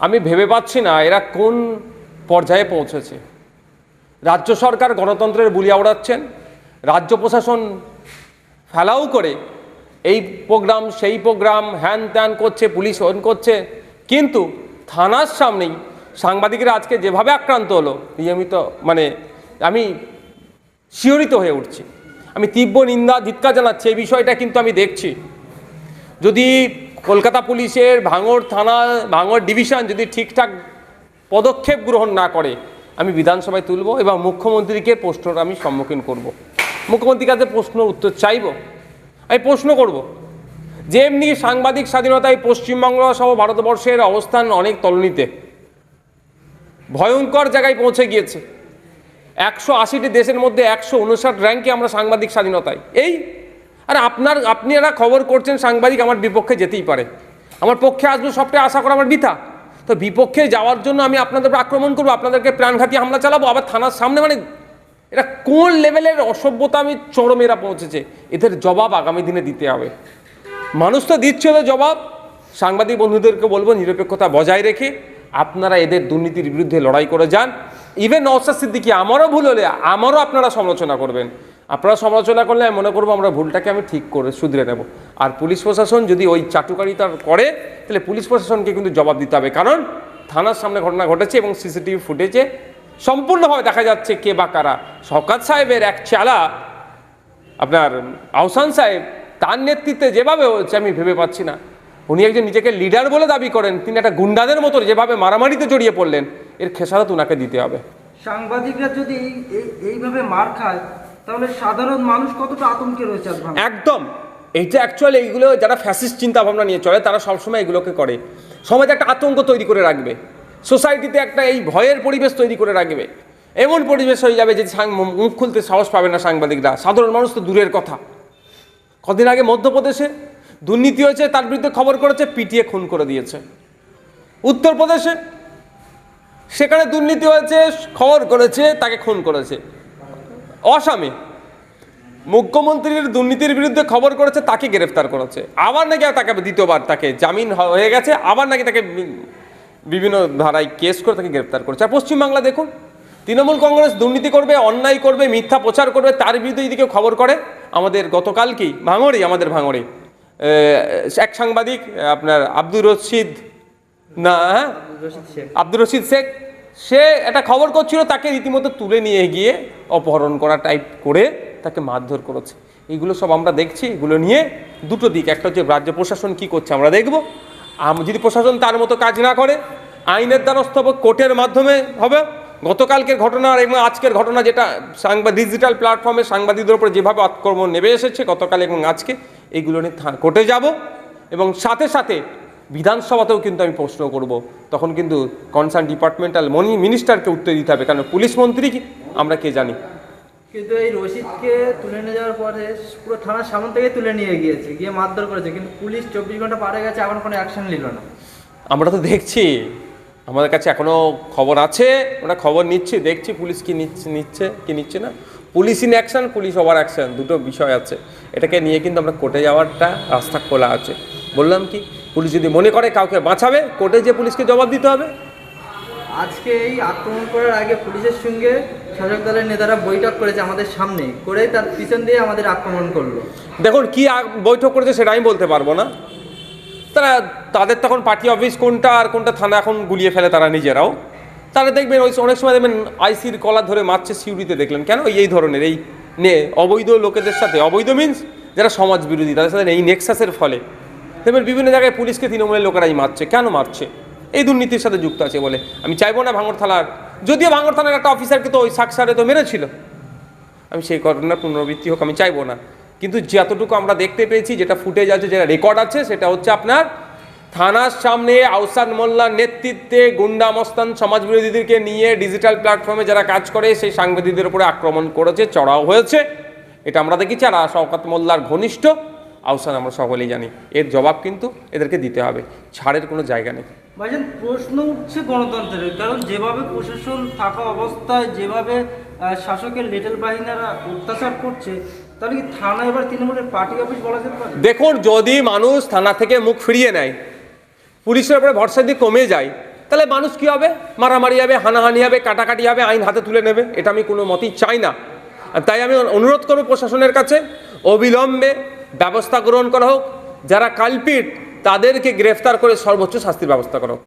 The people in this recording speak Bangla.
আমি ভেবে পাচ্ছি না এরা কোন পর্যায়ে পৌঁছেছে। রাজ্য সরকার গণতন্ত্রের বুলি আওড়াচ্ছেন, রাজ্য প্রশাসন ফেলাও করে এই প্রোগ্রাম সেই প্রোগ্রাম হ্যান ত্যান করছে, পুলিশ অন করছে, কিন্তু থানার সামনেই সাংবাদিকরা আজকে যেভাবে আক্রান্ত হলো নিয়মিত আমি শিহরিত হয়ে উঠছি। আমি তীব্র নিন্দা ধিক্কার জানাচ্ছি। এই বিষয়টা কিন্তু আমি দেখছি, যদি কলকাতা পুলিশের ভাঙড় থানা ভাঙড় ডিভিশন যদি ঠিকঠাক পদক্ষেপ গ্রহণ না করে আমি বিধানসভায় তুলব এবং মুখ্যমন্ত্রীকে প্রশ্নর আমি সম্মুখীন করব। মুখ্যমন্ত্রীর কাছে প্রশ্ন উত্তর চাইব, আমি প্রশ্ন করব যে এমনি সাংবাদিক স্বাধীনতায় পশ্চিমবঙ্গ সহ ভারতবর্ষের অবস্থান অনেক তলনিতে, ভয়ঙ্কর জায়গায় পৌঁছে গিয়েছে। 180টি দেশের মধ্যে 159 র্যাঙ্কে আমরা সাংবাদিক স্বাধীনতায়। আর আপনারা খবর করছেন সাংবাদিক আমার বিপক্ষে যেতেই পারে, আমার পক্ষে আসবে সবটাই আশা করা আমার বৃথা। তো বিপক্ষে যাওয়ার জন্য আমি আপনাদের আক্রমণ করবো, আপনাদেরকে প্রাণঘাতী হামলা চালাবো আবার থানার সামনে। এটা কোন লেভেলের অসভ্যতা আমি চরমেরা পৌঁছেছে। এদের জবাব আগামী দিনে দিতে হবে। মানুষ তো দিচ্ছে ওদের জবাব। সাংবাদিক বন্ধুদেরকে বলবো নিরপেক্ষতা বজায় রেখে আপনারা এদের দুর্নীতির বিরুদ্ধে লড়াই করে যান। ইভেন নওশাদ সিদ্দিকী আমারও ভুল হলে আমারও আপনারা সমালোচনা করবেন। আপনারা সমালোচনা করলে আমি মনে করবো আমরা ভুলটাকে আমি ঠিক করে শুধরে নেব। আর পুলিশ প্রশাসন যদি ওই চাটুকারিতা করে তাহলে পুলিশ প্রশাসনকে কিন্তু জবাব দিতে হবে, কারণ থানার সামনে ঘটনা ঘটেছে এবং সিসিটিভি ফুটেজে সম্পূর্ণভাবে দেখা যাচ্ছে কে বা কারা। শওকত সাহেবের এক চালা আপনার আহসান সাহেব, তার নেতৃত্বে যেভাবে হচ্ছে আমি ভেবে পাচ্ছি না। উনি একজন নিজেকে লিডার বলে দাবি করেন, তিনি একটা গুন্ডাদের মতো যেভাবে মারামারিতে জড়িয়ে পড়লেন, এর খেসারত উনাকে দিতে হবে। সাংবাদিকরা যদি এইভাবে মার খায় তাহলে সাধারণ মানুষ কতটা আতঙ্কে রয়েছে। একদম, এইটা অ্যাকচুয়ালি এইগুলো যারা ফ্যাসিস্ট চিন্তা ভাবনা নিয়ে চলে তারা সবসময় এগুলোকে করে। সমাজে একটা আতঙ্ক তৈরি করে রাখবে, সোসাইটিতে একটা এই ভয়ের পরিবেশ তৈরি করে রাখবে। এমন পরিবেশ হয়ে যাবে যে মুখ খুলতে সাহস পাবে না সাংবাদিকরা, সাধারণ মানুষ তো দূরের কথা। কদিন আগে মধ্যপ্রদেশে দুর্নীতি হয়েছে, তার বিরুদ্ধে খবর করেছে, পিটিয়ে খুন করে দিয়েছে। উত্তরপ্রদেশে সেখানে দুর্নীতি হয়েছে, খবর করেছে, তাকে খুন করেছে। আসামে মুখ্যমন্ত্রীর দুর্নীতির বিরুদ্ধে খবর করেছে, তাকে গ্রেফতার করেছে। আবার নাকি তাকে দ্বিতীয়বার তাকে জামিন হয়ে গেছে, আবার নাকি তাকে বিভিন্ন ধারায় কেস করে তাকে গ্রেফতার করেছে। আর পশ্চিমবাংলা দেখুন, তৃণমূল কংগ্রেস দুর্নীতি করবে, অন্যায় করবে, মিথ্যা প্রচার করবে, তার বিরুদ্ধে যদি কেউ খবর করে। আমাদের গতকালকেই আমাদের ভাঙড়ে এক সাংবাদিক আপনার আব্দুর রশিদ শেখ, সে একটা খবর করছিল, তাকে রীতিমতো তুলে নিয়ে গিয়ে অপহরণ করা টাইপ করে তাকে মারধর করেছে। এইগুলো সব আমরা দেখছি। এগুলো নিয়ে দুটো দিক, একটা হচ্ছে রাজ্য প্রশাসন কি করছে আমরা দেখব। যদি প্রশাসন তার মতো কাজ না করে আইনের দ্বারস্থ হবে, কোর্টের মাধ্যমে হবে। গতকালকের ঘটনা এবং আজকের ঘটনা যেটা ডিজিটাল প্ল্যাটফর্মে সাংবাদিকদের উপরে যেভাবে আক্রমণ নেমে এসেছে গতকাল এবং আজকে, এইগুলো নিয়ে কোর্টে যাব এবং সাথে সাথে বিধানসভাতেও কিন্তু আমি প্রশ্ন করব। তখন কিন্তু কনসার্ন ডিপার্টমেন্টাল মিনিস্টারকে উত্তর দিতে হবে, কারণ পুলিশ মন্ত্রী আমরা কে জানি। কিন্তু এই রশিদকে তুলে নিয়ে যাওয়ার পরে পুরো থানার সামনে থেকে তুলে নিয়ে গিয়েছে, গিয়ে মারধর করেছে, কিন্তু পুলিশ 24 ঘন্টা পার হয়ে গেছে, এখন কোনো অ্যাকশন নিল না। আমরা তো দেখছি, আমাদের কাছে এখনও খবর আছে, আমরা খবর নিচ্ছি, দেখছি পুলিশ কি নিচ্ছে না। Police in action, police over action, দুটো বিষয় আছে। এটাকে নিয়ে কিন্তু আমরা কোর্টে যাওয়ারটা রাস্তা খোলা আছে। বললাম কি, পুলিশ যদি মনে করে কাউকে বাঁচাবে, কোর্টে যে পুলিশকে জবাব দিতে হবে। আজকে এই আক্রমণ করার আগে পুলিশের সঙ্গে শাসক দলের নেতারা বৈঠক করেছে আমাদের সামনে, করে তার পিছন দিয়ে আমাদের আক্রমণ করলো। দেখুন কি বৈঠক করেছে সেটা আমি বলতে পারবো না। তাদের তখন পার্টি অফিস কোনটা আর কোনটা থানা এখন গুলিয়ে ফেলে তারা নিজেরাও। তারা দেখবেন অনেক সময় দেখবেন আইসির কলার ধরে মারছে, সিউড়িতে দেখলেন কেন এই ধরনের অবৈধ লোকেদের সাথে, অবৈধ মিনস যারা সমাজ বিরোধী, তাদের সাথে এই নেক্সাসের ফলে দেখবেন বিভিন্ন জায়গায় পুলিশকে তৃণমূলের লোকেরাই মারছে। কেন মারছে? এই দুর্নীতির সাথে যুক্ত আছে বলে। আমি চাইবো না ভাঙড় থানার, যদিও ভাঙড় থানার একটা অফিসারকে তো ওই সাকসারে তো মেরেছিল, আমি সেই ঘটনার পুনরাবৃত্তি হোক আমি চাইবো না। কিন্তু যতটুকু আমরা দেখতে পেয়েছি, যেটা ফুটেজ আছে, যেটা রেকর্ড আছে, সেটা হচ্ছে আপনার থানার সামনে আহসান মোল্লার নেতৃত্বে গুন্ডা মস্তান সমাজ বিরোধীদেরকে নিয়ে ডিজিটাল প্ল্যাটফর্মে যারা কাজ করে সেই সাংবাদিকদের উপরে আক্রমণ করেছে, চড়াও হয়েছে। এটা আমরা দেখেছি। আর শওকত মোল্লার ঘনিষ্ঠ আহসান আমরা সকলেই জানি। এর জবাব কিন্তু এদেরকে দিতে হবে, ছাড়ের কোনো জায়গা নেই। ভাইজান, প্রশ্ন উঠছে গণতন্ত্রের, কারণ যেভাবে প্রশাসন থাকা অবস্থায় যেভাবে শাসকের লিটল বাহিনীরা অত্যাচার করছে, তাহলে কি থানা এবার তৃণমূলের পার্টি অফিস বলা যেতে পারে? দেখুন, যদি মানুষ থানা থেকে মুখ ফিরিয়ে নেয়, পুলিশের উপরে ভরসা দিয়ে কমে যায়, তাহলে মানুষ কী হবে? মারামারি হবে, হানাহানি হবে, কাটাকাটি হবে, আইন হাতে তুলে নেবে। এটা আমি কোনো মতেই চাই না। আর তাই আমি অনুরোধ করব প্রশাসনের কাছে, অবিলম্বে ব্যবস্থা গ্রহণ করা হোক, যারা কালপিট তাদেরকে গ্রেফতার করে সর্বোচ্চ শাস্তির ব্যবস্থা করা হোক।